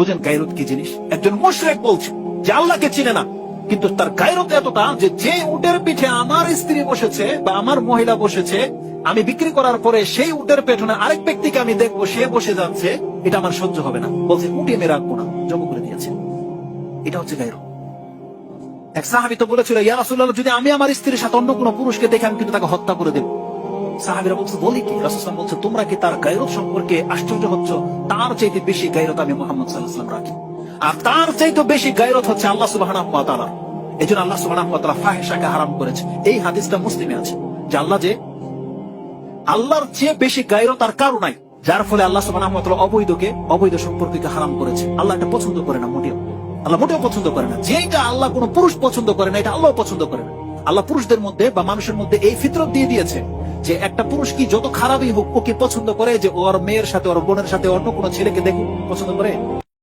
বুঝেন গায়রত কি জিনিস? একজন মুশরিক বলছে যে আল্লাহকে চিনে না, কিন্তু তার গায়রত এতটা যে উটের পিঠে আমার স্ত্রী বসেছে বা আমার মহিলা বসেছে, আমি বিক্রি করার পরে সেই উটের পেছনে আরেক ব্যক্তিকে আমি দেখবো সে বসে যাচ্ছে, এটা আমার সহ্য হবে না। বলছে উটে আমি রাখবো না, জব করে দিয়েছে। এটা হচ্ছে গায়রত। এক সাহাবী তো বলেছিল, ইয়া রাসূলুল্লাহ, যদি আমি আমার স্ত্রীর সাথে অন্য কোনো পুরুষকে দেখে আমি কিন্তু তাকে হত্যা করে দেব। সাহাবীরা বলছে, বলি কি? রাসূলুল্লাহ বলছে, তোমরা কি তার গায়রত সম্পর্কে আশ্চর্য হচ্ছ? তার চাইতে বেশি গায়রত আমি মুহাম্মদ সাল্লাল্লাহু আলাইহি ওয়াসাল্লাম রাখি, আর তার চাইতে বেশি গায়রত হচ্ছে আল্লাহ সুবহানাহু ওয়া তাআলা। এজন্য আল্লাহ সুবহানাহু ওয়া তাআলা ফাহিশাকে হারাম করেছে। এই হাদিসটা মুসলিমে আছে যে আল্লাহর চেয়ে বেশি গায়রত আর কারো নাই, যার ফলে আল্লাহ সুবহানাহু ওয়া তাআলা অবৈধ সম্পর্ককে হারাম করেছে। আল্লাহ এটা পছন্দ করে না, আল্লাহ মোটেও পছন্দ করে না। যেটা আল্লাহ কোনো পুরুষ পছন্দ করে না, এটা আল্লাহ পছন্দ করে না। আল্লাহ পুরুষদের মধ্যে বা মানুষের মধ্যে এই ফিতরত দিয়ে দিয়েছে যে একটা পুরুষ কি যত খারাপই হোক, ওকে পছন্দ করে যে ওর মেয়ের সাথে, ওর বোনের সাথে অন্য কোনো ছেলেকে দেখুক পছন্দ করে।